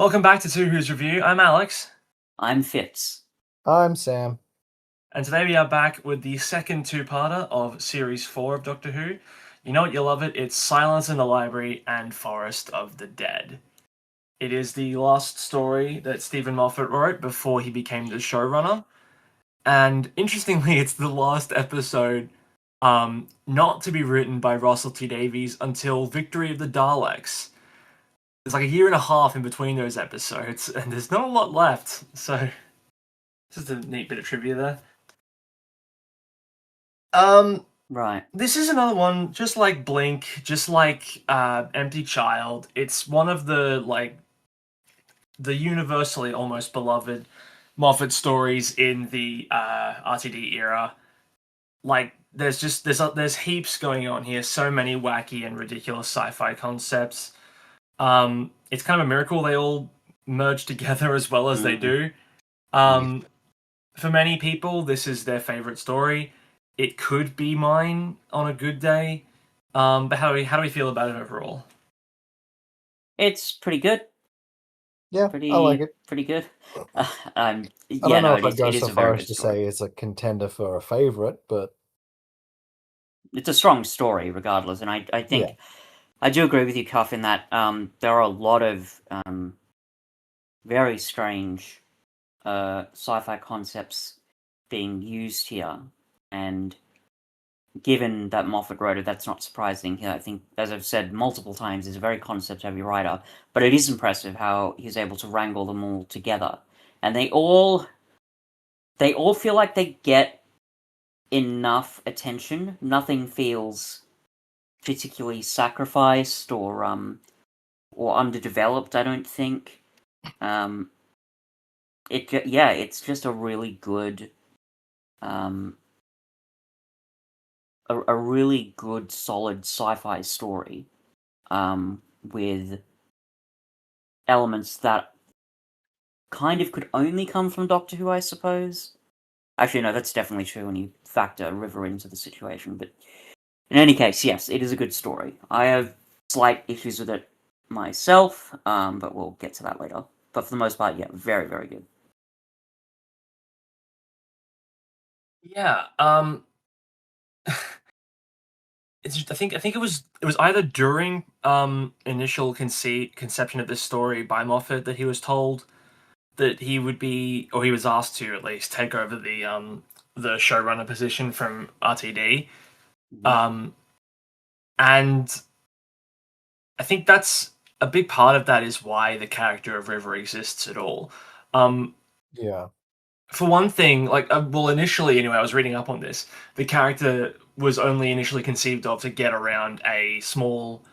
Welcome back to Two Who's Review. I'm Alex, I'm Fitz. I'm Sam. and today we are back with the second two-parter of Series 4 of Doctor Who. You know what, you love it. It's Silence in the Library and Forest of the Dead. It is the last story that Stephen Moffat wrote before he became the showrunner. And interestingly, it's the last episode not to be written by Russell T Davies until Victory of the Daleks. There's like a year and a half in between those episodes, and there's not a lot left, so just a neat bit of trivia there. Right. This is another one, just like Blink, just like Empty Child. It's one of the universally almost beloved Moffat stories in the RTD era. Like, there's heaps going on here. So many wacky and ridiculous sci-fi concepts. It's kind of a miracle they all merge together as well as they do. For many people, this is their favorite story. It could be mine on a good day. But how do we feel about it overall? It's pretty good. Yeah, I like it. Pretty good. I don't know if I'd go so far as to say it's a contender for a favorite, but it's a strong story regardless. And I think I do agree with you, Cuff, in that there are a lot of very strange sci-fi concepts being used here, and given that Moffat wrote it, that's not surprising. I think, as I've said multiple times, he's a very concept-heavy writer, but it is impressive how he's able to wrangle them all together. And they all feel like they get enough attention. Nothing feels particularly sacrificed or underdeveloped, I don't think. It's just a really good a really good, solid sci-fi story with elements that kind of could only come from Doctor Who, I suppose. Actually, no, that's definitely true when you factor River into the situation. But in any case, yes, it is a good story. I have slight issues with it myself, but we'll get to that later. But for the most part, yeah, very, very good. Yeah. I think it was either during initial conception of this story by Moffat that he was told that he would be, or he was asked to at least take over the showrunner position from RTD. And I think that's a big part of that is why the character of River exists at all. Yeah. For one thing, initially anyway, I was reading up on this. The character was only initially conceived of to get around a small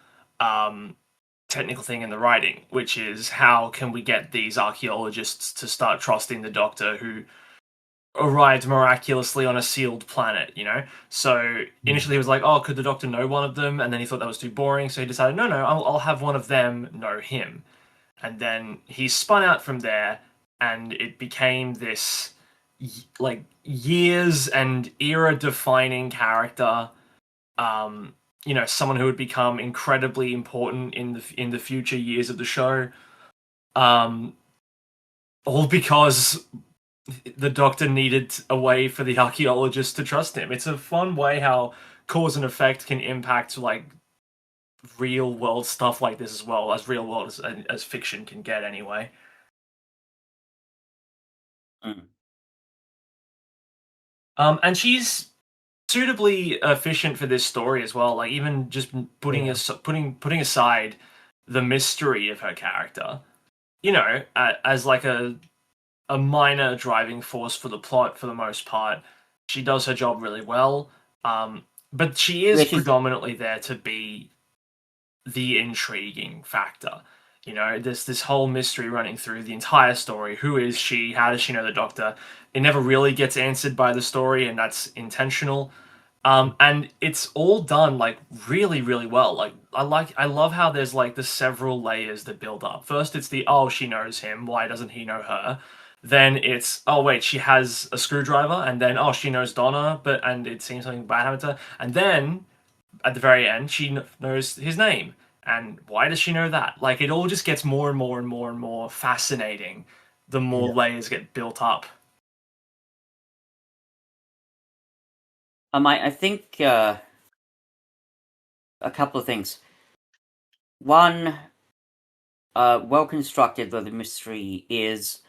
technical thing in the writing, which is how can we get these archaeologists to start trusting the Doctor who arrived miraculously on a sealed planet, you know? So initially he was like, oh, could the Doctor know one of them? And then he thought that was too boring, so he decided, no, I'll have one of them know him. And then he spun out from there, and it became this like years and era defining character, someone who would become incredibly important in the future years of the show, all because the Doctor needed a way for the archaeologists to trust him. It's a fun way how cause and effect can impact like real world stuff like this, as well as real world as fiction can get anyway. And she's suitably efficient for this story as well. Like, even just putting aside the mystery of her character, as like a minor driving force for the plot for the most part, she does her job really well. But she is predominantly there to be the intriguing factor. There's this whole mystery running through the entire story. Who is she? How does she know the Doctor? It never really gets answered by the story, and that's intentional. And it's all done like really, really well. Like I love how there's like the several layers that build up. First, it's the she knows him. Why doesn't he know her? Then it's wait, she has a screwdriver, and then she knows Donna, and it seems something bad happened to her. And then at the very end, she knows his name. And why does she know that? Like, it all just gets more and more and more and more fascinating the more layers get built up. I think a couple of things. One, well constructed though the mystery is,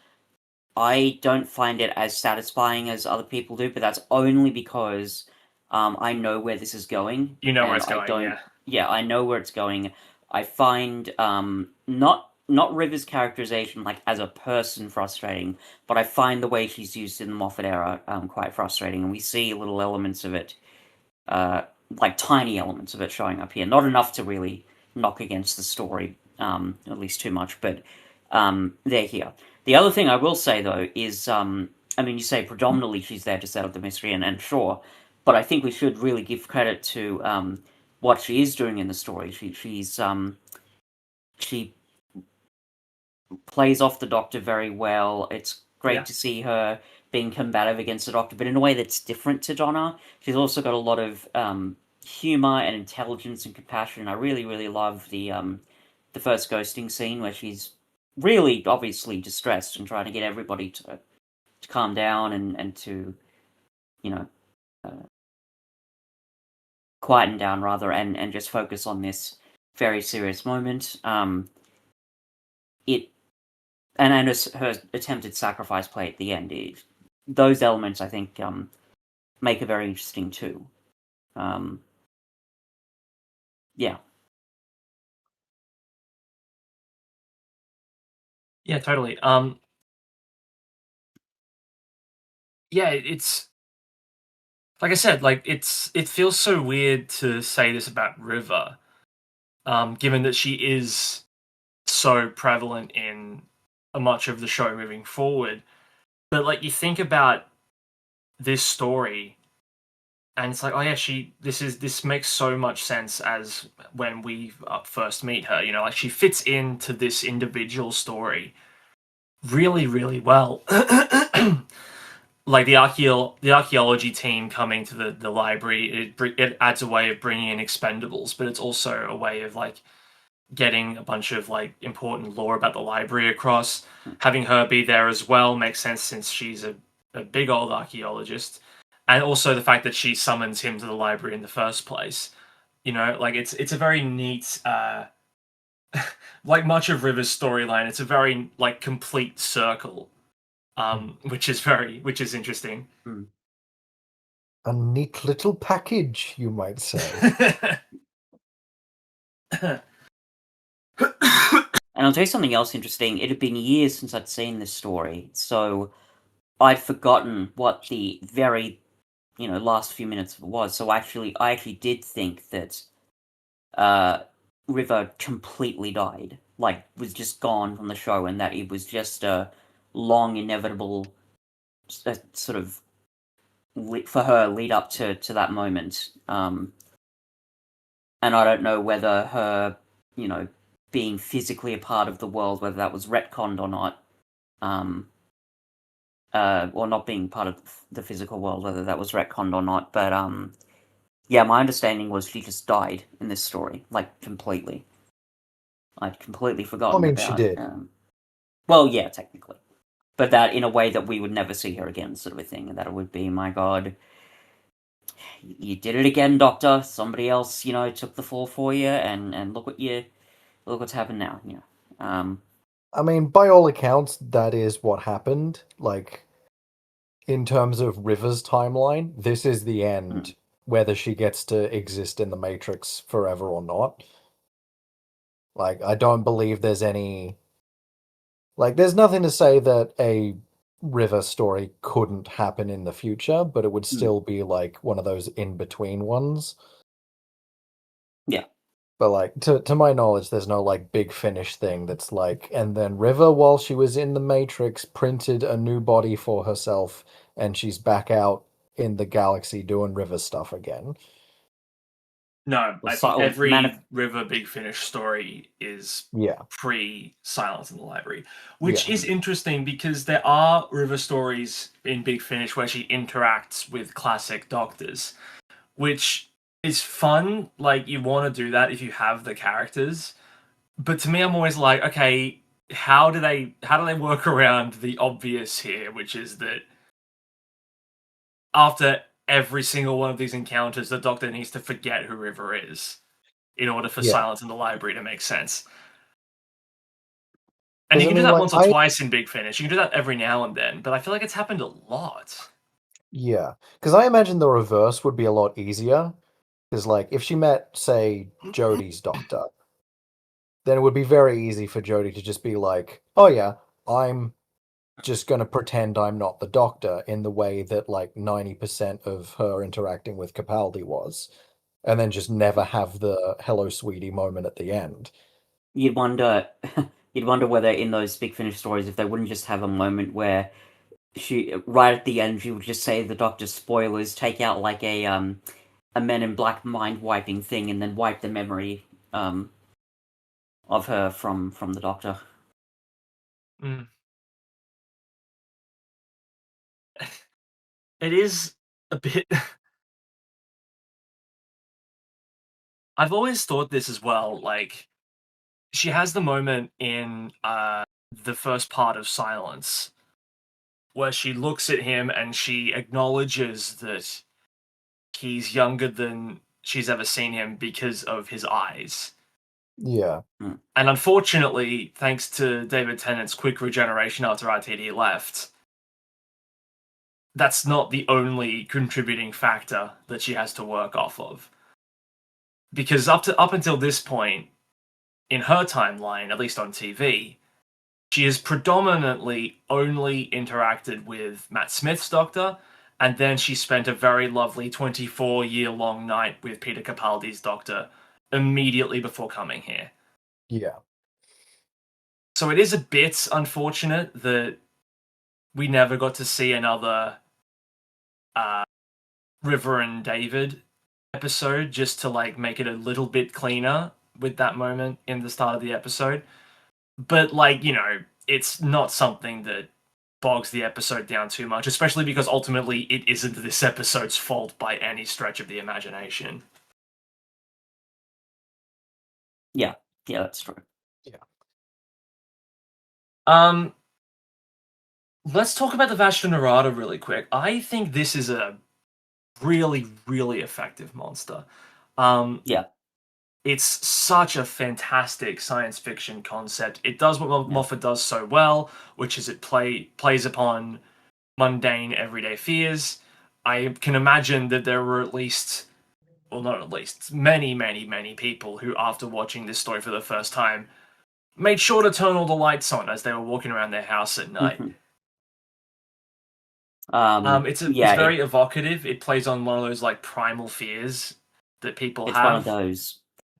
I don't find it as satisfying as other people do, but that's only because I know where this is going. You know where it's going, yeah. Yeah, I know where it's going. I find not River's characterization like as a person frustrating, but I find the way she's used in the Moffat era quite frustrating, and we see little elements of it, like tiny elements of it showing up here. Not enough to really knock against the story, at least too much, but they're here. The other thing I will say, though, is, I mean, you say predominantly she's there to set up the mystery, and sure, but I think we should really give credit to what she is doing in the story. She plays off the Doctor very well. It's great to see her being combative against the Doctor, but in a way that's different to Donna. She's also got a lot of humor and intelligence and compassion. I really, really love the first ghosting scene where she's really obviously distressed and trying to get everybody to calm down and to, you know, quieten down rather, and just focus on this very serious moment. And her attempted sacrifice play at the end, those elements I think make it very interesting too. Yeah. Yeah, totally. Yeah, it's like I said, like it feels so weird to say this about River, given that she is so prevalent in much of the show moving forward. But like you think about this story, and it's like, oh yeah, this makes so much sense as when we first meet her. You know, like she fits into this individual story really, really well. Like the archaeology team coming to the library, it adds a way of bringing in Expendables, but it's also a way of like getting a bunch of like important lore about the library across. Having her be there as well makes sense since she's a big old archaeologist, and also the fact that she summons him to the library in the first place. You know, like it's a very neat. Like much of River's storyline, it's a very like complete circle. Which is interesting. A neat little package, you might say. And I'll tell you something else interesting. It had been years since I'd seen this story, so I'd forgotten what the very, last few minutes of it was. So I actually did think that River completely died, like was just gone from the show, and that it was just a long, inevitable sort of for her lead up to that moment. And I don't know whether her, being physically a part of the world, whether that was retconned or not, or not being part of the physical world, whether that was retconned or not. But yeah, my understanding was she just died in this story, like completely. I'd completely forgotten. I mean, she did. Well, yeah, technically, but that in a way that we would never see her again, sort of a thing. That it would be, my God, you did it again, Doctor. Somebody else, took the fall for you, and look what's happened now. I mean, by all accounts, that is what happened. Like, in terms of River's timeline, this is the end, whether she gets to exist in the Matrix forever or not. Like, I don't believe there's any... Like, there's nothing to say that a River story couldn't happen in the future, but it would still be, like, one of those in-between ones. Yeah. But, like, to my knowledge, there's no, like, big finish thing that's like, and then River, while she was in the Matrix, printed a new body for herself, and she's back out in the galaxy doing River stuff again. No, I think every River Big Finish story is pre-Silence in the Library, which is interesting because there are River stories in Big Finish where she interacts with classic Doctors, which is fun. Like you want to do that if you have the characters, but to me, I'm always like, okay, how do they work around the obvious here, which is that after every single one of these encounters, the Doctor needs to forget who River is in order for Yeah. Silence in the Library to make sense. And 'Cause, you I can do mean, that like, once or twice in Big Finish. You can do that every now and then, but I feel like it's happened a lot. Yeah, because I imagine the reverse would be a lot easier. Because, like, if she met, say, Jodie's doctor, then it would be very easy for Jodie to just be like, "Oh yeah, I'm just gonna pretend I'm not the doctor," in the way that like 90% of her interacting with Capaldi was, and then just never have the "Hello, sweetie" moment at the end. You'd wonder, you'd wonder whether in those Big Finish stories, if they wouldn't just have a moment where she, right at the end, she would just say the Doctor's spoilers, take out like a Men in Black mind wiping thing, and then wipe the memory of her from the Doctor. Mm. It is a bit. I've always thought this as well. Like, she has the moment in the first part of Silence where she looks at him and she acknowledges that he's younger than she's ever seen him because of his eyes. Yeah, And unfortunately, thanks to David Tennant's quick regeneration after RTD left, that's not the only contributing factor that she has to work off of. Because up until this point, in her timeline, at least on TV, she has predominantly only interacted with Matt Smith's Doctor, and then she spent a very lovely 24-year-long night with Peter Capaldi's Doctor immediately before coming here. yeah, So it is a bit unfortunate that we never got to see another River and David episode just to like make it a little bit cleaner with that moment in the start of the episode. But like, it's not something that bogs the episode down too much, especially because ultimately it isn't this episode's fault by any stretch of the imagination. Yeah, that's true. yeah. Um, let's talk about the Vashta Nerada really quick. I think this is a really, really effective monster. Yeah. It's such a fantastic science fiction concept. It does what Yeah. Moffat does so well, which is it plays upon mundane everyday fears. I can imagine that there were at least, well, not at least, many, many, many people who, after watching this story for the first time, made sure to turn all the lights on as they were walking around their house at night. It's Yeah, very evocative. It plays on one of those like primal fears that people it's have. one of those.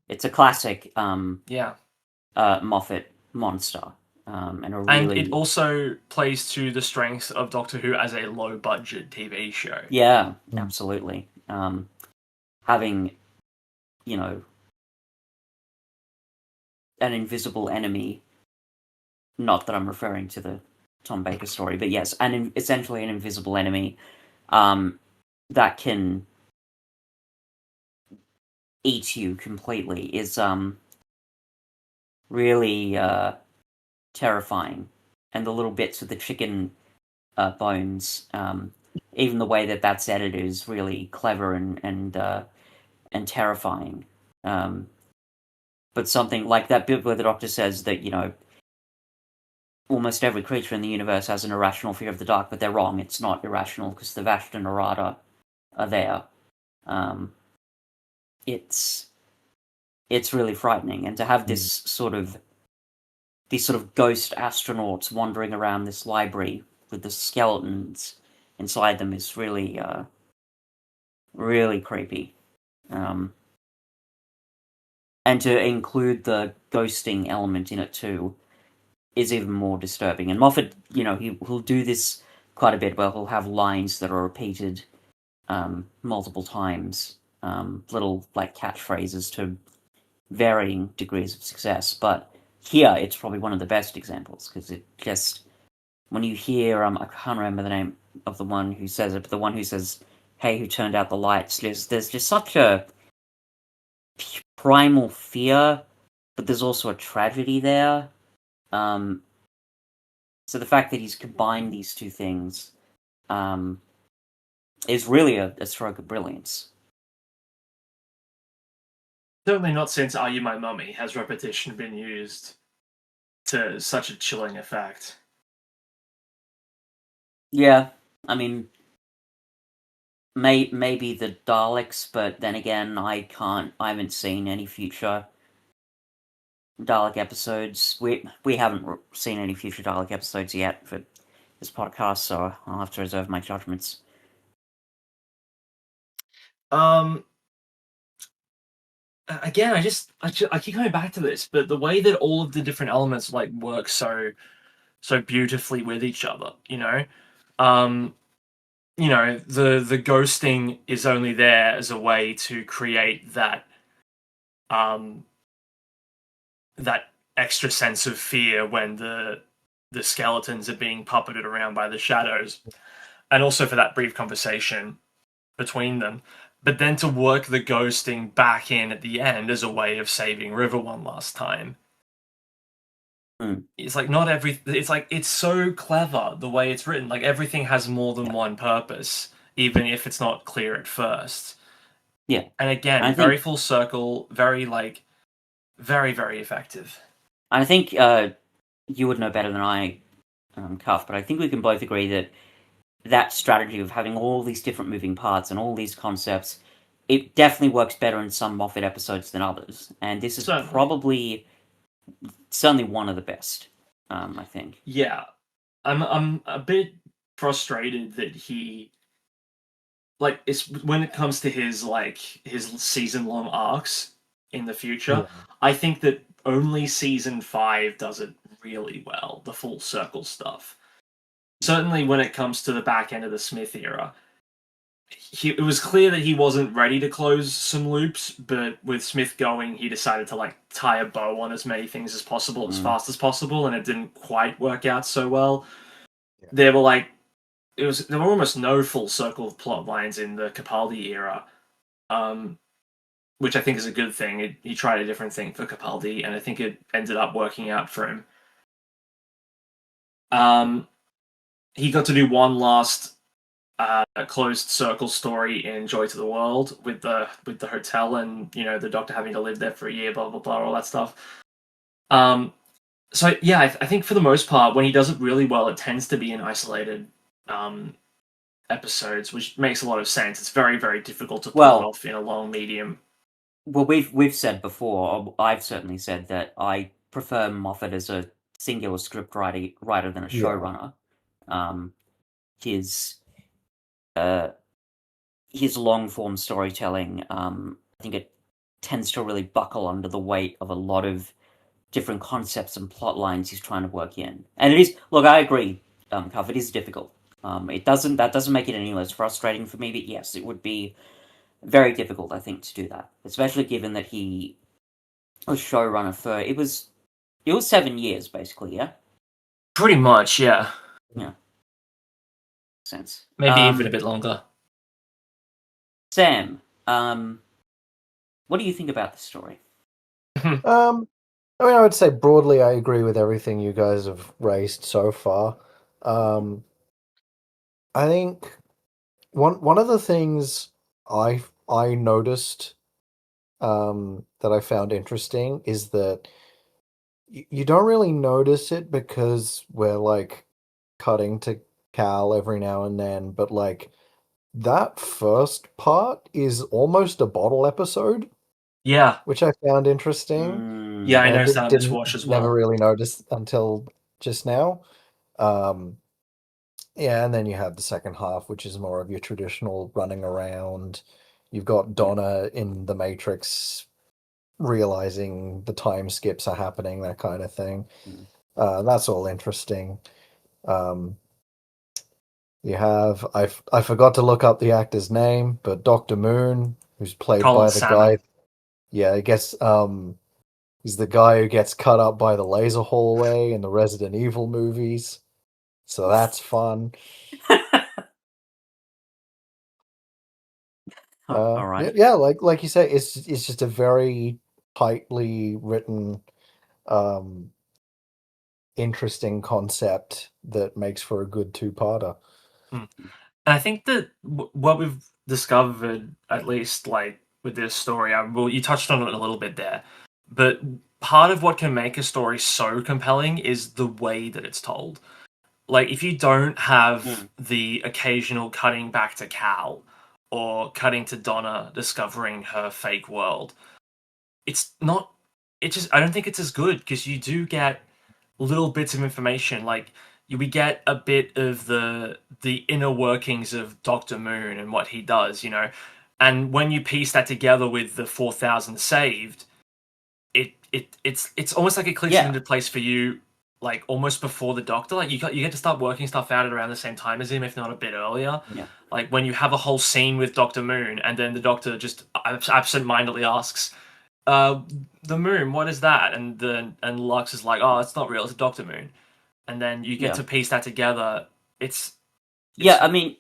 It's a classic Yeah. Moffat monster, and a And really it also plays to the strengths of Doctor Who as a low budget TV show. yeah, Mm. absolutely. Having an invisible enemy. Not that I'm referring to the Tom Baker story, but yes, essentially an invisible enemy that can eat you completely is really terrifying. And the little bits of the chicken bones, even the way that that's edited is really clever and terrifying. But something like that bit where the Doctor says that almost every creature in the universe has an irrational fear of the dark, but they're wrong. It's not irrational because the Vashta Nerada are there. It's really frightening, and to have these sort of ghost astronauts wandering around this library with the skeletons inside them is really really creepy. And to include the ghosting element in it too is even more disturbing. And Moffat, he'll do this quite a bit where he'll have lines that are repeated multiple times, little like catchphrases to varying degrees of success. But here, it's probably one of the best examples because it just when you hear I can't remember the name of the one who says it, but the one who says, "Hey, who turned out the lights?" There's just such a primal fear, but there's also a tragedy there. So the fact that he's combined these two things is really a stroke of brilliance. Certainly not since Are You My Mummy has repetition been used to such a chilling effect. Yeah, I mean, maybe the Daleks, but then again, I haven't seen any future Dalek episodes. We haven't seen any future Dalek episodes yet for this podcast, so I'll have to reserve my judgments. Again, I keep coming back to this, but the way that all of the different elements like work so beautifully with each other, the ghosting is only there as a way to create that that extra sense of fear when the skeletons are being puppeted around by the shadows, and also for that brief conversation between them. But then to work the ghosting back in at the end as a way of saving River one last time. It's like not every. It's like it's so clever the way it's written. Like everything has more than one purpose, even if it's not clear at first. Yeah, and again, very full circle, very very effective. I think you would know better than I, Cuff, but I think we can both agree that that strategy of having all these different moving parts and all these concepts, it definitely works better in some Moffat episodes than others. And this is probably certainly one of the best, I think. Yeah. I'm a bit frustrated that he it's when it comes to his season-long arcs in the future, I think that only season 5 does it really well, the full circle stuff. Certainly when it comes to the back end of the Smith era, it was clear that he wasn't ready to close some loops, but with Smith going, he decided to tie a bow on as many things as possible as fast as possible, and it didn't quite work out so well. There were there were almost no full circle plot lines in the Capaldi era, which I think is a good thing. He tried a different thing for Capaldi, and I think it ended up working out for him. He got to do one last closed circle story in Joy to the World with the hotel and the Doctor having to live there for a year, blah blah blah, all that stuff. So yeah, I think for the most part, when he does it really well, it tends to be in isolated episodes, which makes a lot of sense. It's very very difficult to pull it off in a long medium. Well, we've said before. I've certainly said that I prefer Moffat as a singular script writer than a showrunner. His long form storytelling, I think it tends to really buckle under the weight of a lot of different concepts and plot lines he's trying to work in. And it is, look, I agree, Cuff, it is difficult. That doesn't make it any less frustrating for me, but yes, it would be very difficult, I think, to do that. Especially given that he was showrunner for, it was 7 years, basically, yeah? Pretty much, yeah. Yeah. Sense. Maybe even a bit longer. Sam, what do you think about the story? I mean, I would say broadly, I agree with everything you guys have raised so far. I think one of the things I noticed that I found interesting is that you don't really notice it because we're cutting to Cal every now and then, but that first part is almost a bottle episode. Yeah, which I found interesting. Yeah, I noticed that on this watch as well. Never really noticed until just now. Yeah, and then you have the second half, which is more of your traditional running around. You've got Donna in the Matrix realizing the time skips are happening, that kind of thing. That's all interesting. You have I forgot to look up the actor's name, but Dr. Moon, who's played Colin by the Salmon. guy. Yeah, I guess he's the guy who gets cut up by the laser hallway in the Resident Evil movies. So that's fun. All right. Yeah, like you say, it's just a very tightly written, um, interesting concept that makes for a good two-parter. And I think that what we've discovered, at least like with this story, well, you touched on it a little bit there, but part of what can make a story so compelling is the way that it's told. Like, if you don't have the occasional cutting back to Cal or cutting to Donna discovering her fake world, it's not. It just, I don't think it's as good because you do get little bits of information. Like, we get a bit of the inner workings of Doctor Moon and what he does, and when you piece that together with the 4,000 saved, it's almost like it clicks into place for you, like almost before the Doctor. Like, you get to start working stuff out at around the same time as him, if not a bit earlier. Yeah. Like when you have a whole scene with Doctor Moon, and then the Doctor just absent-mindedly asks, "The moon, what is that?" And Lux is like, "Oh, it's not real. It's a Doctor Moon." And then you get to piece that together. It's I mean,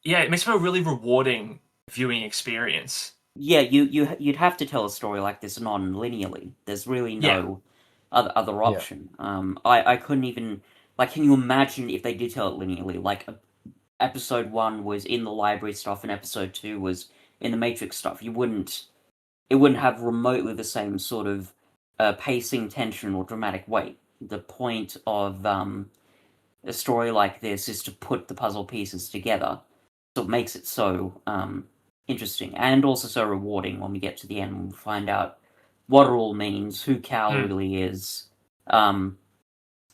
it makes for a really rewarding viewing experience. Yeah, you'd have to tell a story like this non-linearly. There's really no other option. I couldn't even, like, can you imagine if they did tell it linearly? Like, episode 1 was in the library stuff and episode 2 was in the Matrix stuff. It wouldn't have remotely the same sort of pacing, tension, or dramatic weight. The point of a story like this is to put the puzzle pieces together, so it makes it so interesting and also so rewarding when we get to the end and we find out what it all means, who Cal really is, and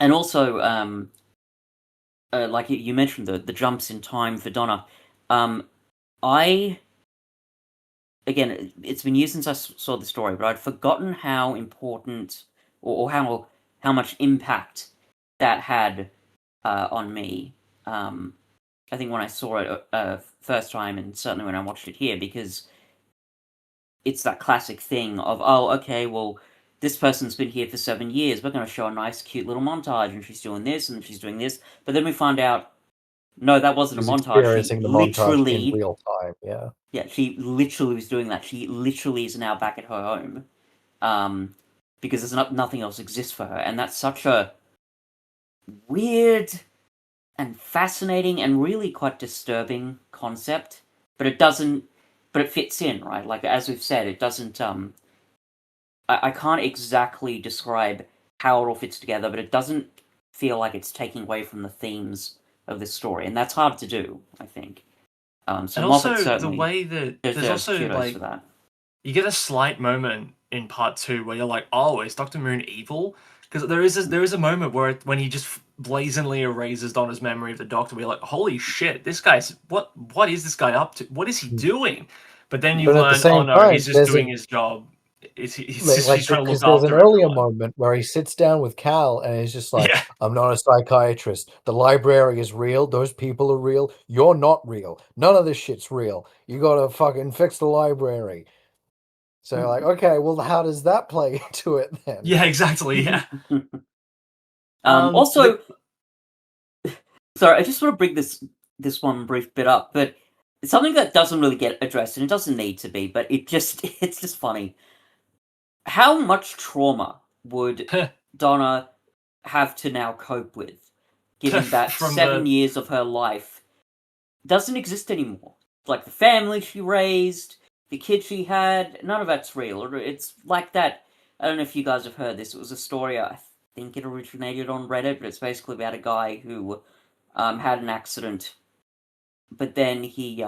also like you mentioned the jumps in time for Donna. Again, it's been years since I saw the story, but I'd forgotten how important or how much impact that had on me. I think when I saw it first time, and certainly when I watched it here, because it's that classic thing of, oh, okay, well, this person's been here for 7 years, we're going to show a nice, cute little montage, and she's doing this, and she's doing this, but then we find out, no, that wasn't She's a montage. experiencing the montage in real time, yeah. Yeah, she literally was doing that. She literally is now back at her home, because there's nothing else exists for her, and that's such a weird and fascinating and really quite disturbing concept, but it fits in, right? Like, as we've said, it doesn't, I can't exactly describe how it all fits together, but it doesn't feel like it's taking away from the themes of this story, and that's hard to do, I think. So and Moffat also certainly the way that there's also like for that. You get a slight moment in part 2 where you're like, "Oh, is Doctor Moon evil?" Because there is a moment when he just blazingly erases Donna's memory of the Doctor. We're like, "Holy shit, this guy's what is this guy up to? What is he doing?" But then you learn, oh no, he's just doing his job. He's trying to look after there's an earlier everyone. moment where he sits down with Cal and he's just like, I'm not a psychiatrist. The library is real. Those people are real. You're not real. None of this shit's real. You gotta fucking fix the library. So you're like, okay, well, how does that play into it then? Yeah, exactly. Yeah. Also, sorry, I just want to bring this one brief bit up, but it's something that doesn't really get addressed, and it doesn't need to be, but it's just funny. How much trauma would Donna have to now cope with, given that 7 years of her life doesn't exist anymore? Like, the family she raised, the kid she had, none of that's real. It's like that. I don't know if you guys have heard this. It was a story, I think it originated on Reddit, but it's basically about a guy who had an accident, but then he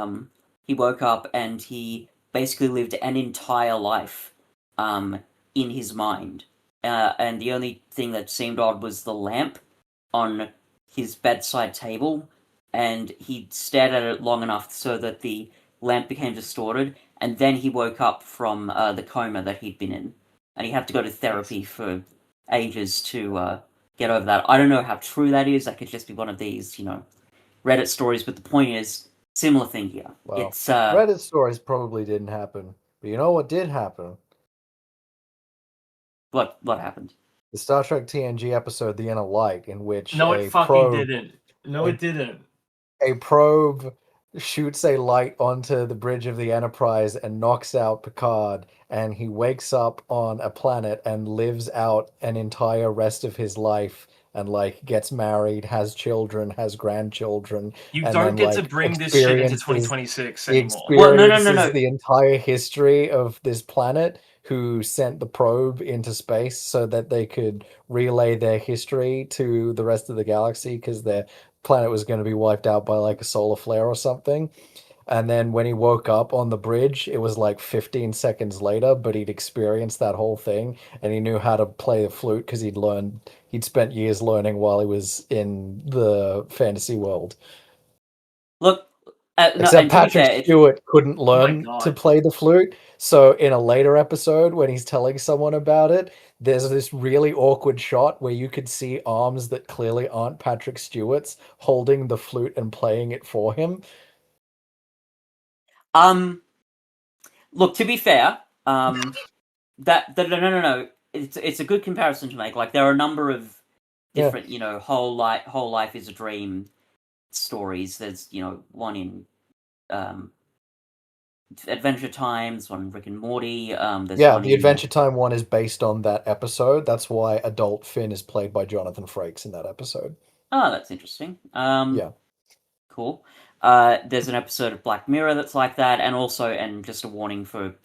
woke up and he basically lived an entire life in his mind. And the only thing that seemed odd was the lamp on his bedside table, and he stared at it long enough so that the lamp became distorted, and then he woke up from the coma that he'd been in. And he had to go to therapy for ages to get over that. I don't know how true that is. That could just be one of these, Reddit stories, but the point is, similar thing here. Well, it's Reddit stories probably didn't happen. But you know what did happen? What happened? The Star Trek TNG episode The Inner Light, in which it fucking didn't. No, it didn't. A probe shoots a light onto the bridge of the Enterprise and knocks out Picard, and he wakes up on a planet and lives out an entire rest of his life and like gets married, has children, has grandchildren, You and don't then get to like bring this shit into experiences 2026 he anymore. Well, no, experiences no. the entire history of this planet who sent the probe into space so that they could relay their history to the rest of the galaxy because their planet was going to be wiped out by like a solar flare or something. And then when he woke up on the bridge, it was like 15 seconds later, but he'd experienced that whole thing and he knew how to play the flute because he'd spent years learning while he was in the fantasy world. Look, no, Except and to be Patrick fair, Stewart couldn't Oh my learn to god. play the flute. So in a later episode, when he's telling someone about it, there's this really awkward shot where you could see arms that clearly aren't Patrick Stewart's holding the flute and playing it for him. look, to be fair, no. It's a good comparison to make. Like, there are a number of Yeah. different, whole life is a dream stories. There's, one in Adventure Times, one in Rick and Morty. There's Yeah, one the in Adventure Time one is based on that episode. That's why adult Finn is played by Jonathan Frakes in that episode. Oh, that's interesting. Yeah. Cool. There's an episode of Black Mirror that's like that, and just a warning for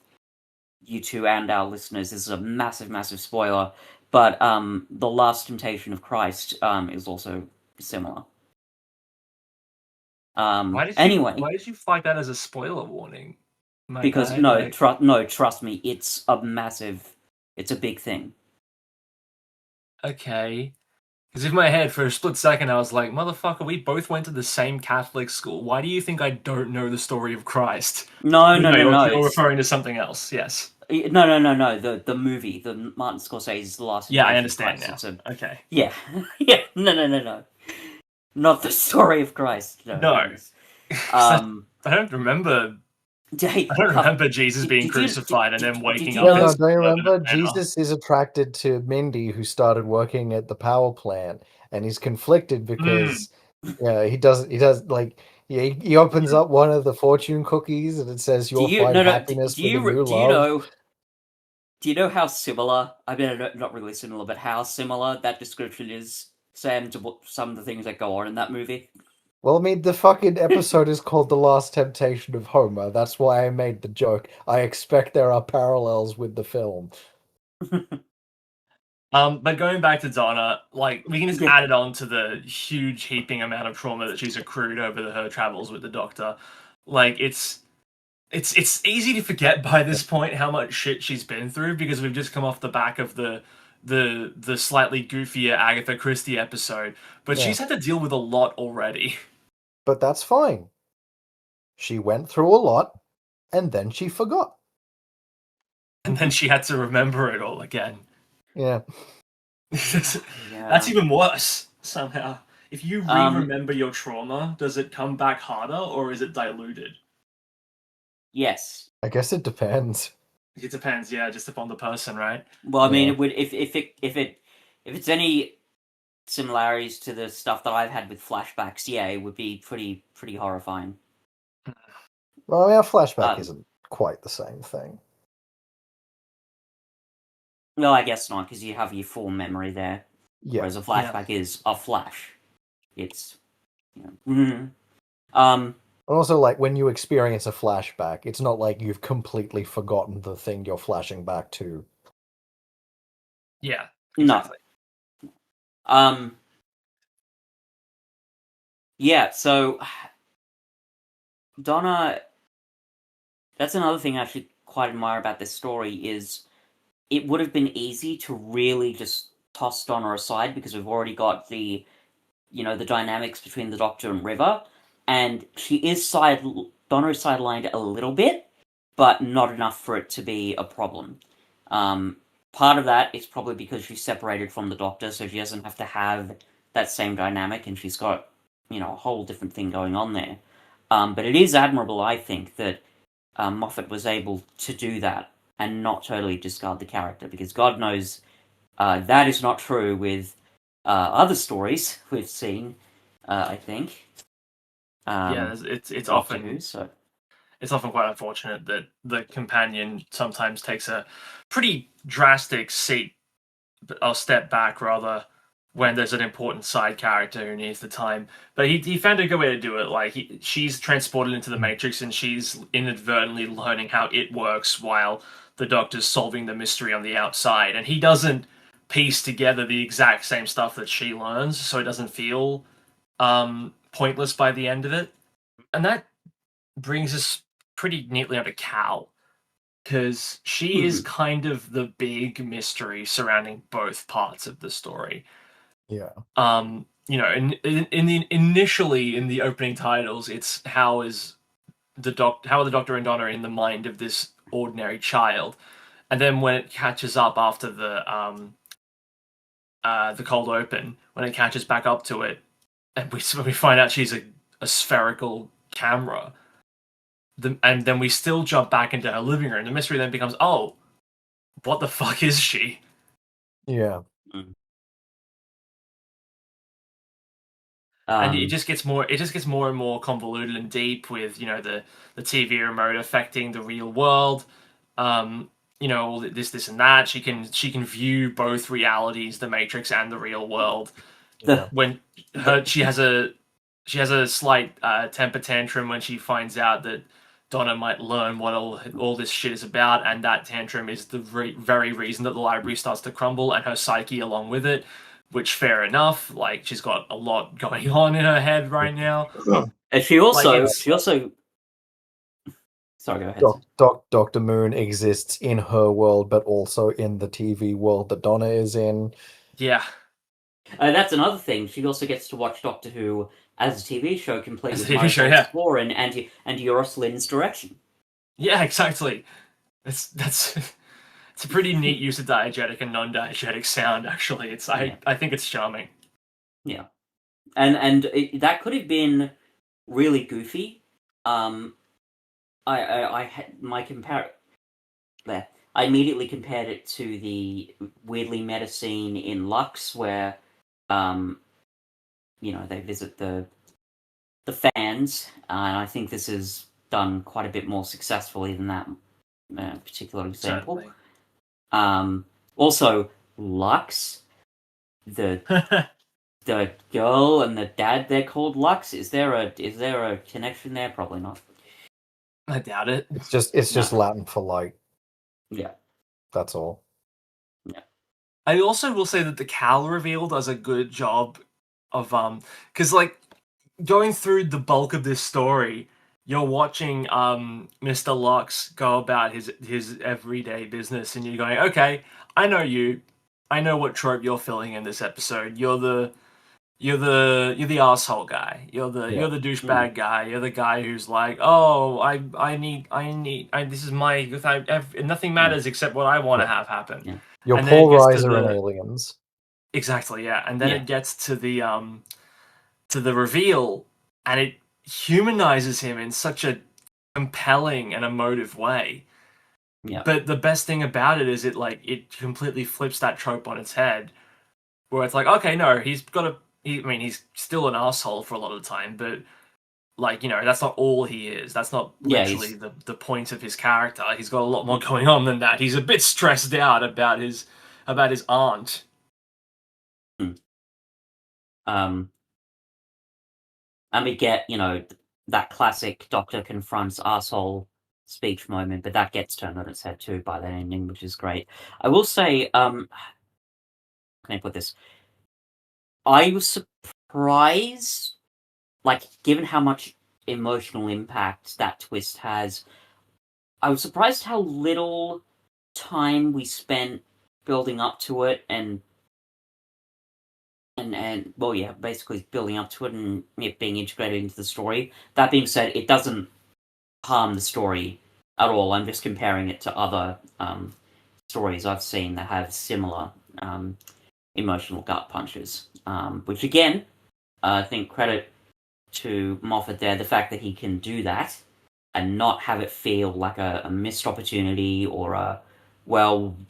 you two and our listeners, this is a massive, massive spoiler, but The Last Temptation of Christ is also similar. Anyway, Why did you flag that as a spoiler warning? My because guy, trust me, it's a big thing. okay. Because in my head, for a split second, I was like, motherfucker, we both went to the same Catholic school. Why do you think I don't know the story of Christ? No. You're referring to something else, yes. No. The movie, the Martin Scorsese's The Last Yeah, I Temptation of understand Christ. now. Okay. Yeah. Yeah. No. Not the story of Christ. No. I don't remember Jesus being crucified and then waking up. No, as don't you remember? Leonard Manor. Jesus is attracted to Mindy, who started working at the power plant, and he's conflicted because he does like he opens up one of the fortune cookies and it says you'll find happiness with a new love. Do you know how similar? I mean, not really similar, but how similar that description is, Sam, to some of the things that go on in that movie? Well, I mean, the fucking episode is called The Last Temptation of Homer. That's why I made the joke. I expect there are parallels with the film. But going back to Donna, like, we can just add it on to the huge heaping amount of trauma that she's accrued over her travels with the Doctor. Like, it's easy to forget by this point how much shit she's been through because we've just come off the back of the slightly goofier Agatha Christie episode, but she's had to deal with a lot already. But that's fine. She went through a lot, and then she forgot. And then she had to remember it all again. Yeah. That's even worse, somehow. If you remember your trauma, does it come back harder, or is it diluted? Yes. I guess it depends. It depends, yeah, just upon the person, right? Well, I mean, it would if it's any similarities to the stuff that I've had with flashbacks, yeah, it would be pretty horrifying. Well, I mean, a flashback isn't quite the same thing. No, I guess not, because you have your full memory there. Yeah. Whereas a flashback is a flash. It's, Also, like, when you experience a flashback, it's not like you've completely forgotten the thing you're flashing back to. Yeah, exactly. No. Yeah, so Donna, that's another thing I actually quite admire about this story is it would have been easy to really just toss Donna aside because we've already got the dynamics between the Doctor and River, and Donna is sidelined a little bit, but not enough for it to be a problem. Part of that is probably because she's separated from the Doctor, so she doesn't have to have that same dynamic, and she's got a whole different thing going on there. But it is admirable, I think, that Moffat was able to do that and not totally discard the character, because God knows that is not true with other stories we've seen, I think. It's Doctor often Who. So it's often quite unfortunate that the companion sometimes takes a pretty drastic seat or step back rather when there's an important side character who needs the time. But he found a good way to do it. Like she's transported into the Matrix and she's inadvertently learning how it works while the Doctor's solving the mystery on the outside, and he doesn't piece together the exact same stuff that she learns, so it doesn't feel pointless by the end of it. And that brings us pretty neatly onto Cal, because she is kind of the big mystery surrounding both parts of the story. Yeah. You know, in the initially in the opening titles, it's how are the Doctor and Donna in the mind of this ordinary child, and then when it catches up after the cold open, when it catches back up to it, and we find out she's a spherical camera. And then we still jump back into her living room. The mystery then becomes, oh, what the fuck is she? Yeah. And it just gets more and more convoluted and deep with, you know, the TV remote affecting the real world. You know, all this and that. She can view both realities, the Matrix and the real world. Yeah. When she has a slight temper tantrum when she finds out that Donna might learn what all this shit is about, and that tantrum is the very reason that the library starts to crumble and her psyche along with it. Which, fair enough. Like, she's got a lot going on in her head right now. And she also sorry, go ahead. Dr. Moon exists in her world, but also in the TV world that Donna is in. Yeah. That's another thing. She also gets to watch Doctor Who as a TV show, complete with Explorer and Euros Lynn's direction. Yeah, exactly. It's a pretty neat use of diegetic and non-diegetic sound. Actually, I think it's charming. Yeah, and that could have been really goofy. I had my compare there. I immediately compared it to the weirdly meta scene in Lux where, you know, they visit the fans, and I think this is done quite a bit more successfully than that particular example. Certainly. Also, Lux, the girl and the dad, they're called Lux. Is there a connection there? Probably not. I doubt it. It's just Latin for light. Yeah. That's all. Yeah. I also will say that the Cal reveal does a good job of because like going through the bulk of this story, you're watching Mr. Lux go about his everyday business, and you're going, okay, I know you, I know what trope you're filling in this episode. You're the asshole guy. You're the douchebag guy. You're the guy who's like, oh, this is nothing matters except what I want to have happen. Yeah. You're Paul Reiser in Aliens. Exactly, yeah. And then it gets to the reveal, and it humanizes him in such a compelling and emotive way. Yeah. But the best thing about it is it completely flips that trope on its head, where it's like, okay, no, he's still an asshole for a lot of the time, but like, you know, that's not all he is. That's not literally the point of his character. He's got a lot more going on than that. He's a bit stressed out about his aunt. And we get, you know, that classic Doctor confronts asshole speech moment, but that gets turned on its head too by that ending, which is great. I will say, can I put this? I was surprised, like, given how much emotional impact that twist has, I was surprised how little time we spent building up to it and well, yeah, basically building up to it and it being integrated into the story. That being said, it doesn't harm the story at all. I'm just comparing it to other stories I've seen that have similar emotional gut punches. Which again, I think credit to Moffat there, the fact that he can do that and not have it feel like a missed opportunity or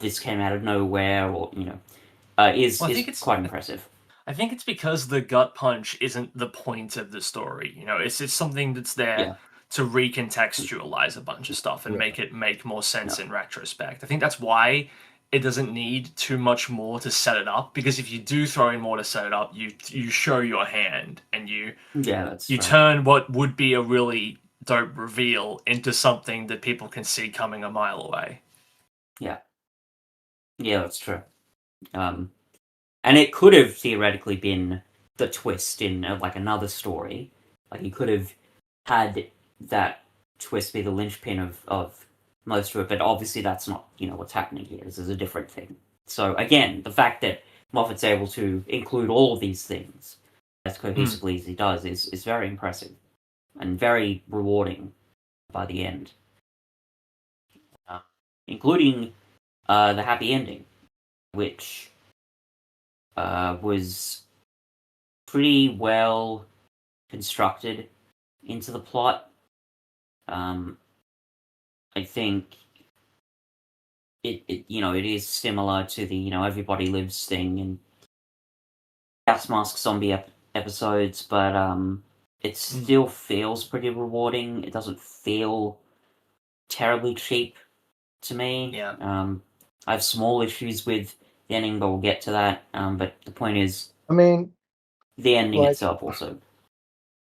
this came out of nowhere, or, you know, is quite impressive. I think it's because the gut punch isn't the point of the story. You know, it's something that's there Yeah. to recontextualize a bunch of stuff and Yeah. make it make more sense Yeah. in retrospect. I think that's why it doesn't need too much more to set it up, because if you do throw in more to set it up, you show your hand and you That's you true. turn what would be a really dope reveal into something that people can see coming a mile away. Yeah, that's true. And it could have theoretically been the twist in like another story. Like you could have had that twist be the linchpin of most of it, but obviously that's not what's happening here. This is a different thing. So again, the fact that Moffat's able to include all of these things as cohesively as he does is very impressive and very rewarding by the end, including the happy ending, which was pretty well constructed into the plot. I think it is similar to the everybody lives thing in gas mask zombie episodes, but it still feels pretty rewarding. It doesn't feel terribly cheap to me. Yeah. I have small issues with the ending, but we'll get to that. But the point is, I mean, the ending like, itself also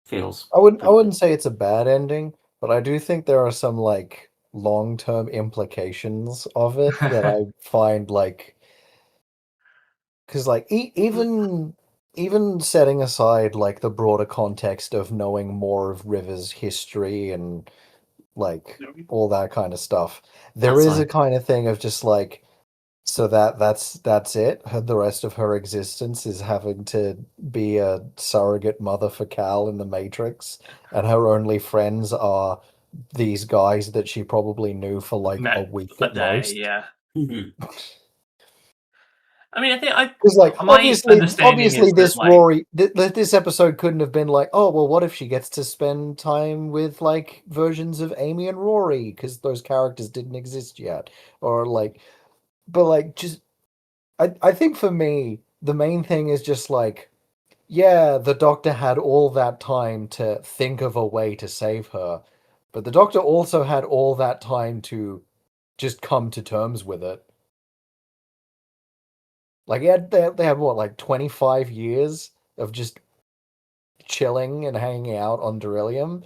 feels. I pretty wouldn't good. say it's a bad ending, but I do think there are some like long-term implications of it that I find like, because like even setting aside like the broader context of knowing more of River's history and like all that kind of stuff, there is a Outside. kind of thing of just like, so that's it. The rest of her existence is having to be a surrogate mother for Cal in the Matrix, and her only friends are these guys that she probably knew for like a week a at day, most. yeah. Mhm. I mean, Because like my understanding obviously is that this like Rory this episode couldn't have been like, oh well, what if she gets to spend time with like versions of Amy and Rory because those characters didn't exist yet, or like, but like just I think for me the main thing is just like, yeah, the Doctor had all that time to think of a way to save her, but the Doctor also had all that time to just come to terms with it. Like they had what, like 25 years of just chilling and hanging out on Beryllium.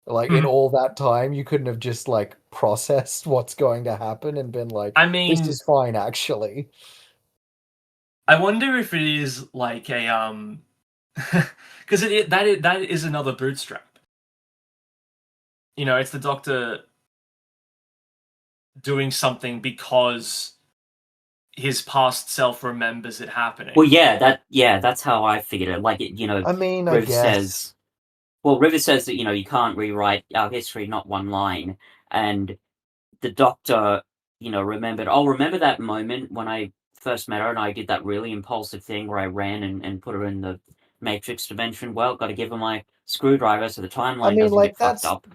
Like in all that time, you couldn't have just like processed what's going to happen and been like, I "This mean, is fine, actually." I wonder if it is like a because that is another bootstrap. You know, it's the Doctor doing something because his past self remembers it happening. Well, that's how I figured it. Like I mean, I Riv guess. says. Well, River says that you can't rewrite our history, not one line, and the Doctor, remembered. Oh, remember that moment when I first met her and I did that really impulsive thing where I ran and put her in the Matrix dimension. Well, got to give her my screwdriver so the I timeline mean, doesn't like get fucked up.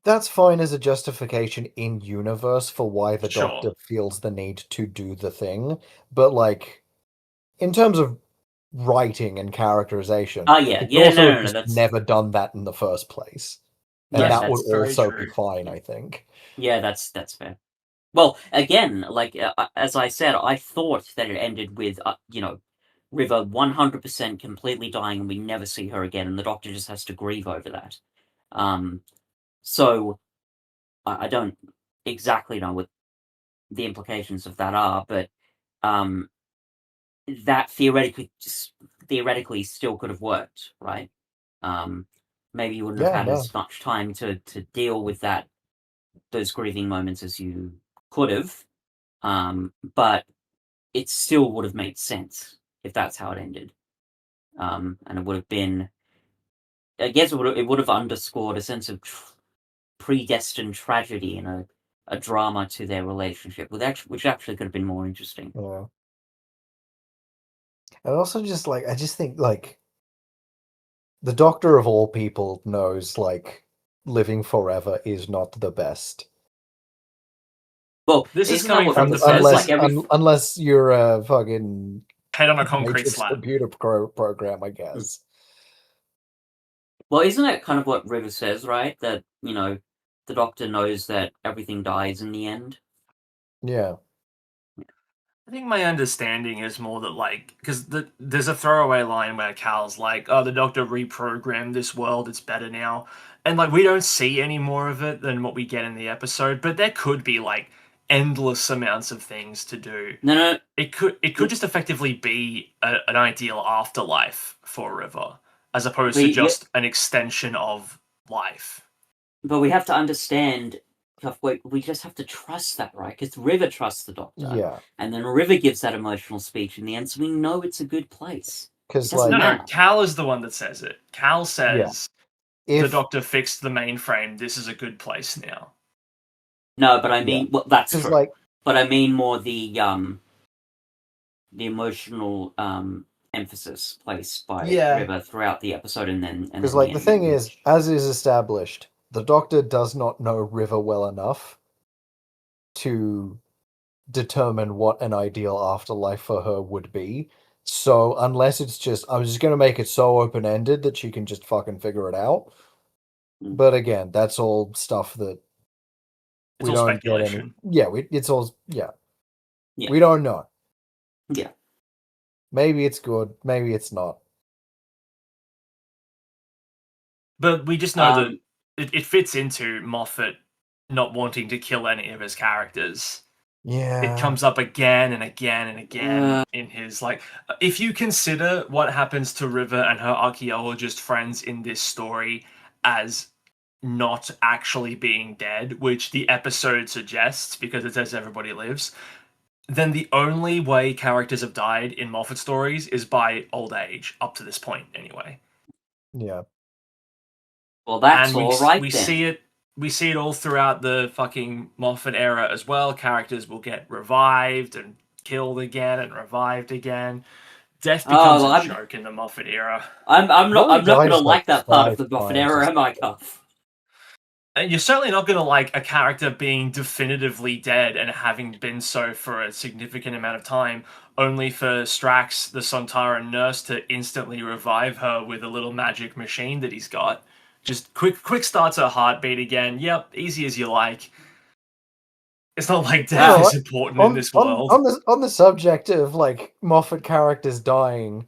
that's fine as a justification in universe for why the Sure. Doctor feels the need to do the thing, but like in terms of writing and characterization, Oh yeah, it's yeah, also no, just that's never done that in the first place. And yeah, that would that's very also be true. fine, I think. yeah, that's fair. Well, again, like as I said, I thought that it ended with River 100% completely dying and we never see her again, and the Doctor just has to grieve over that. So I don't exactly know what the implications of that are, but that theoretically still could have worked, right? Maybe you wouldn't have Yeah, had no. as much time to deal with those grieving moments as you could have, but it still would have made sense if that's how it ended, and it would have been. I guess it would have underscored a sense of predestined tragedy and a drama to their relationship, which actually could have been more interesting. Yeah. And also just like I just think like the Doctor of all people knows like living forever is not the best. Well, This is isn't that coming what from River the says? person- Like every Unless you're a fucking head on a concrete Matrix slab. computer program, I guess. Well, isn't that kind of what River says, right? That, the Doctor knows that everything dies in the end. Yeah. I think my understanding is more that, like, because there's a throwaway line where Cal's like, "Oh, the Doctor reprogrammed this world; it's better now," and like we don't see any more of it than what we get in the episode. But there could be like endless amounts of things to do. No. It could just effectively be an ideal afterlife for River, as opposed to just an extension of life. But we have to understand. We just have to trust that, right? Because River trusts the Doctor. Yeah. And then River gives that emotional speech in the end, so we know it's a good place. Because, doesn't like, matter. No, Cal is the one that says it. Cal says the if Doctor fixed the mainframe. This is a good place now. No, but I mean, well, that's because, true. like, But I mean more the emotional emphasis placed by River throughout the episode, and then because, like, the thing is, as is established, the Doctor does not know River well enough to determine what an ideal afterlife for her would be. So unless it's just, I'm just going to make it so open-ended that she can just fucking figure it out. But again, that's all stuff that It's we all don't get any. speculation. Yeah, Yeah. We don't know. Yeah. Maybe it's good, maybe it's not. But we just know that it fits into Moffat not wanting to kill any of his characters. Yeah. It comes up again and again and again in his, like, if you consider what happens to River and her archaeologist friends in this story as not actually being dead, which the episode suggests because it says everybody lives, then the only way characters have died in Moffat stories is by old age, up to this point anyway. Yeah. Well, that's and all right. We then. see it. We see it all throughout the fucking Moffat era as well. Characters will get revived and killed again and revived again. Death becomes a joke in the Moffat era. I'm not going to like that part of the Moffat era, am I, Cuff? And you're certainly not going to like a character being definitively dead and having been so for a significant amount of time, only for Strax, the Sontaran nurse, to instantly revive her with a little magic machine that he's got. Just quick starts her heartbeat again. Yep, easy as you like. It's not like death is important in this world. On the subject of, like, Moffat characters dying,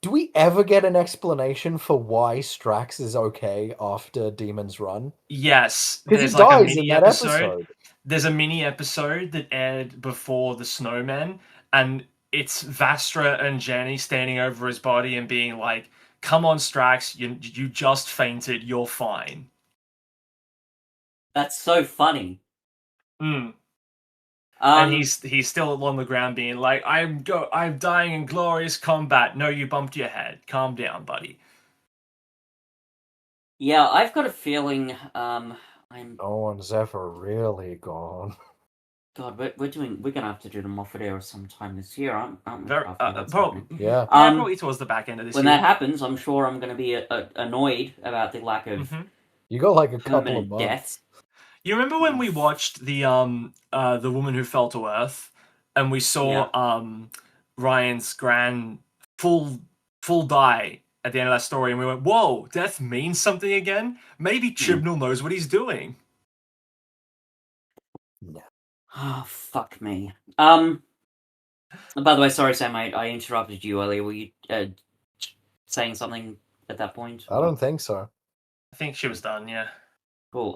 do we ever get an explanation for why Strax is okay after Demon's Run? Yes, because he dies in that episode. There's a mini episode that aired before the Snowmen, and it's Vastra and Jenny standing over his body and being like, "Come on, Strax, you just fainted. You're fine." That's so funny. And he's still on the ground being like, I'm dying in glorious combat. No, you bumped your head. Calm down, buddy. Yeah, I've got a feeling No one's ever really gone. God, we're gonna have to do the Moffat era sometime this year, aren't we? Yeah. Probably towards the back end of this when year. that happens, I'm sure I'm gonna be annoyed about the lack of You got like a couple of months. deaths. You remember when we watched the Woman Who Fell to Earth, and we saw Ryan's grand full die at the end of that story, and we went, "Whoa, death means something again? Maybe Chibnall knows what he's doing." No. Oh, fuck me. By the way, sorry, Sam, I interrupted you earlier. Were you saying something at that point? I don't think so. I think she was done, yeah. Cool.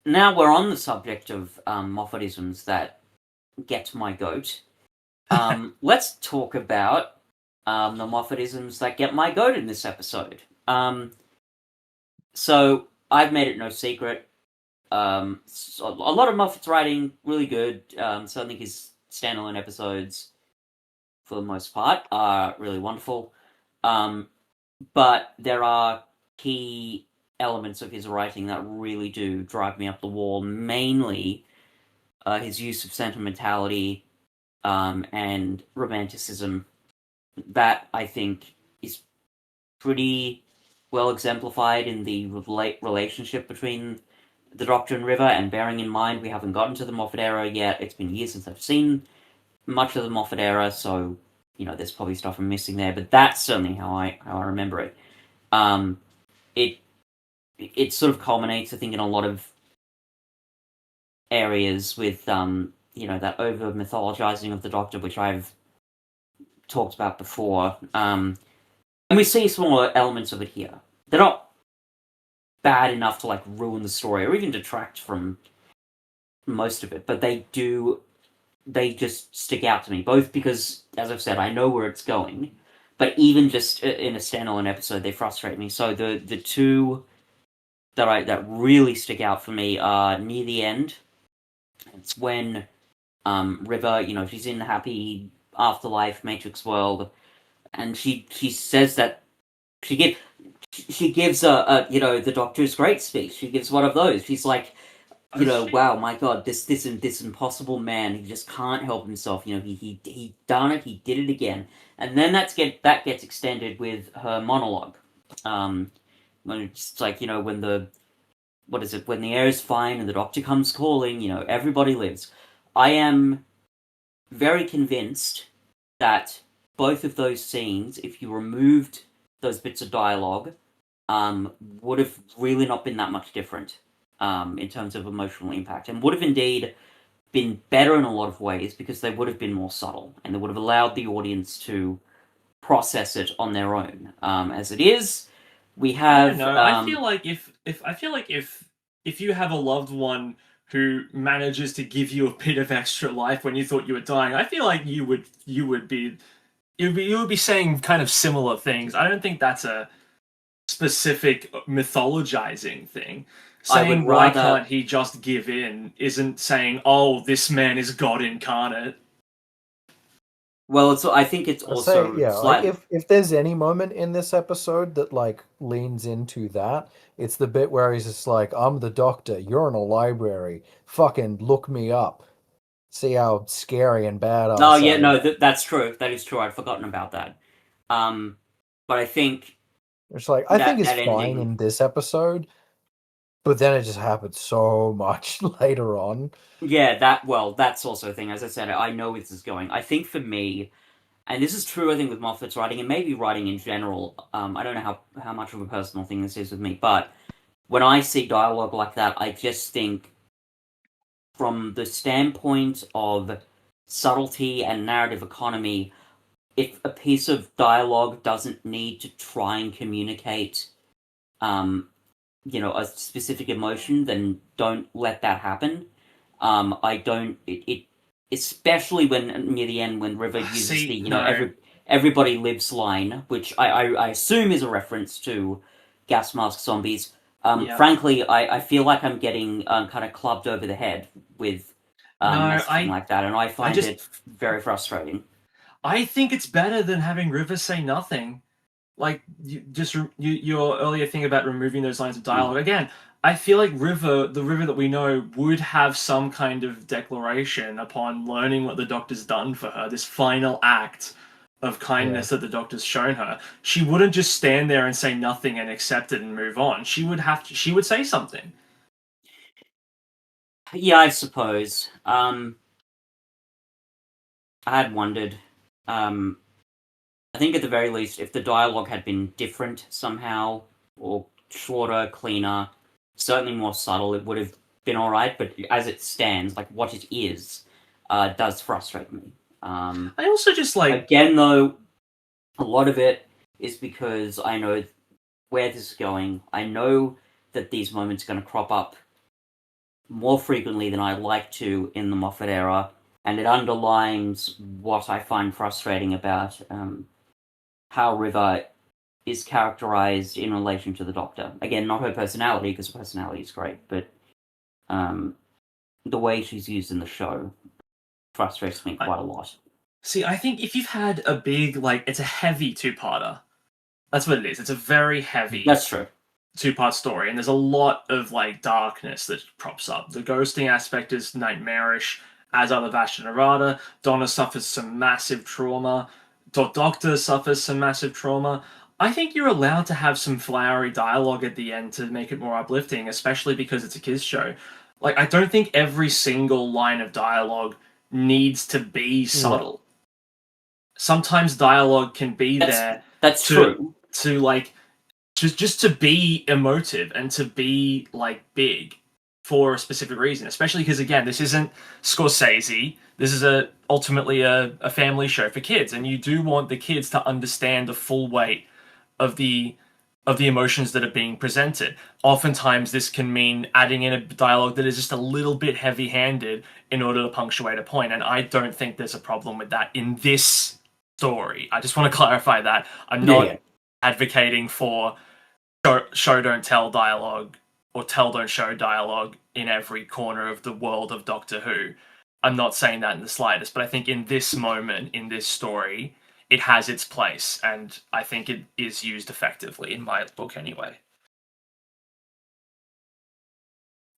Now we're on the subject of Moffatisms that get my goat. Let's talk about the Moffatisms that get my goat in this episode. So I've made it no secret. So a lot of Moffat's writing really good. So I think his standalone episodes, for the most part, are really wonderful. But there are key elements of his writing that really do drive me up the wall. Mainly, his use of sentimentality and romanticism. That, I think, is pretty well exemplified in the relationship between the Doctor and River, and bearing in mind we haven't gotten to the Moffat era yet, it's been years since I've seen much of the Moffat era, so there's probably stuff I'm missing there, but that's certainly how I remember it. It sort of culminates, I think, in a lot of areas with that over mythologizing of the Doctor, which I've talked about before. And we see smaller elements of it here. They're not bad enough to ruin the story or even detract from most of it, but they just stick out to me, both because, as I've said, I know where it's going, but even just in a standalone episode, they frustrate me. So the two that really stick out for me are near the end. It's when River, she's in the happy afterlife Matrix world, and she says that she gives the Doctor's great speech. She gives one of those. She's like, wow, my God, this impossible man, he just can't help himself. He done it. He did it again. And then that gets extended with her monologue. When it's when when the air is fine and the Doctor comes calling, everybody lives. I am very convinced that both of those scenes, if you removed those bits of dialogue, would have really not been that much different in terms of emotional impact, and would have indeed been better in a lot of ways because they would have been more subtle and they would have allowed the audience to process it on their own. As it is, we have. I feel like if you have a loved one who manages to give you a bit of extra life when you thought you were dying, I feel like you would be saying kind of similar things. I don't think that's a specific mythologizing thing. Saying why can't he just give in isn't saying, oh, this man is God incarnate. Well, I think it's also if there's any moment in this episode that leans into that, it's the bit where he's just like, I'm the Doctor, you're in a library, fucking look me up, see how scary and bad I am. No, that's true. That is true. I'd forgotten about that. But I think it's I think it's fine in this episode, but then it just happens so much later on. Yeah, that's also a thing. As I said, I know where this is going. I think for me, and this is true, I think, with Moffat's writing, and maybe writing in general, I don't know how much of a personal thing this is with me, but when I see dialogue like that, I just think, from the standpoint of subtlety and narrative economy, if a piece of dialogue doesn't need to try and communicate a specific emotion, then don't let that happen. I don't. It especially when near the end when River uses everybody lives line, which I assume is a reference to gas mask zombies. Frankly, I feel like I'm getting kind of clubbed over the head with messaging like that, and I find it very frustrating. I think it's better than having River say nothing. Your earlier thing about removing those lines of dialogue. Again, I feel like the River that we know, would have some kind of declaration upon learning what the Doctor's done for her, this final act of kindness that the Doctor's shown her. She wouldn't just stand there and say nothing and accept it and move on. She would say something. Yeah, I suppose. I had wondered. I think at the very least, if the dialogue had been different somehow, or shorter, cleaner, certainly more subtle, it would have been alright, but as it stands, what it is, does frustrate me. I also just Again, though, a lot of it is because I know where this is going. I know that these moments are going to crop up more frequently than I'd like to in the Moffat era, and it underlines what I find frustrating about how River is characterized in relation to the Doctor. Again, not her personality, because her personality is great, but the way she's used in the show frustrates me quite a lot. See, I think if you've had a big, it's a heavy two-parter. That's what it is. It's a very heavy... That's true. Two-part story, and there's a lot of, darkness that props up. The ghosting aspect is nightmarish, as are the Vashta Nerada. Donna suffers some massive trauma. Doctor suffers some massive trauma. I think you're allowed to have some flowery dialogue at the end to make it more uplifting, especially because it's a kids' show. I don't think every single line of dialogue needs to be subtle. Sometimes dialogue can be there That's true. to like just to be emotive and to be like big for a specific reason, especially because again, this isn't Scorsese. This is ultimately a family show for kids, and you do want the kids to understand the full weight of the emotions that are being presented. Oftentimes, this can mean adding in a dialogue that is just a little bit heavy-handed in order to punctuate a point, and I don't think there's a problem with that in this story. I just want to clarify that. I'm not advocating for show don't tell dialogue or tell don't show dialogue in every corner of the world of Doctor Who. I'm not saying that in the slightest, but I think in this moment, in this story, it has its place, and I think it is used effectively in my book anyway.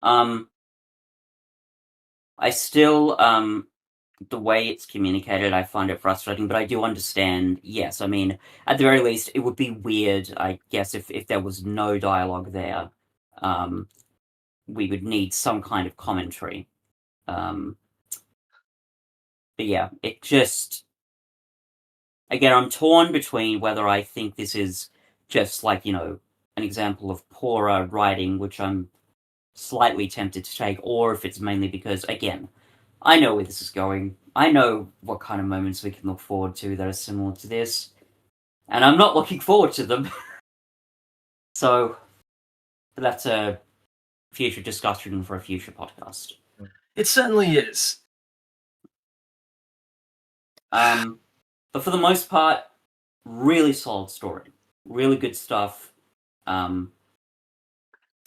I still, the way it's communicated, I find it frustrating, but I do understand, yes, I mean, at the very least, it would be weird, I guess, if there was no dialogue there. We would need some kind of commentary. But yeah, it just... Again, I'm torn between whether I think this is just like, an example of poorer writing, which I'm slightly tempted to take, or if it's mainly because, again, I know where this is going. I know what kind of moments we can look forward to that are similar to this, and I'm not looking forward to them. So, that's a future discussion for a future podcast. It certainly is. But for the most part, really solid story. Really good stuff. And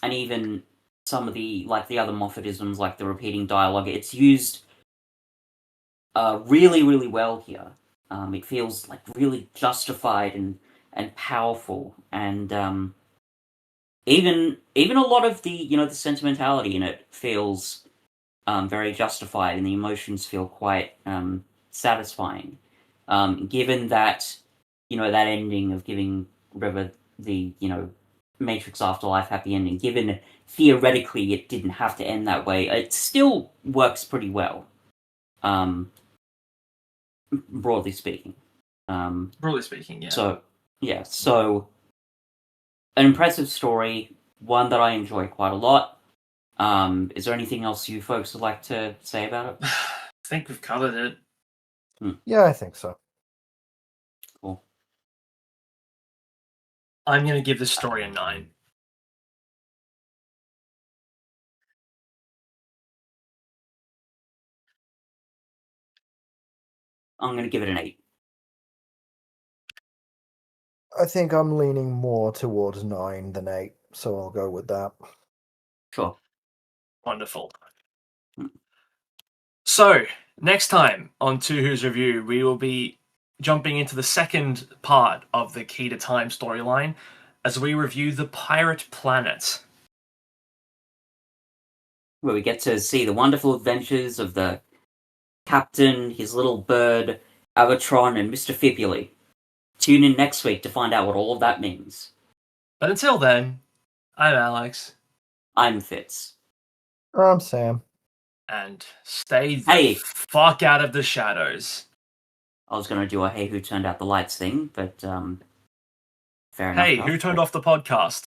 even some of the other Moffatisms, like the repeating dialogue, it's used really, really well here. It feels like really justified and powerful, and even a lot of the the sentimentality in it feels very justified, and the emotions feel quite satisfying. Given that that ending of giving River the Matrix Afterlife happy ending, given theoretically it didn't have to end that way, it still works pretty well. Broadly speaking. Broadly speaking, yeah. So an impressive story, one that I enjoy quite a lot. Is there anything else you folks would like to say about it? I think we've covered it. Yeah, I think so. Cool. I'm going to give this story a 9. I'm going to give it an 8. I think I'm leaning more towards 9 than 8, so I'll go with that. Sure. Wonderful. So, next time on Two Who's Review, we will be jumping into the second part of the Key to Time storyline as we review The Pirate Planet. Where we get to see the wonderful adventures of the captain, his little bird, Avatron, and Mr. Fibuli. Tune in next week to find out what all of that means. But until then, I'm Alex. I'm Fitz. I'm Sam. And stay the fuck out of the shadows. I was going to do a Hey Who Turned Out the Lights thing, but fair enough. Hey, who turned off the podcast?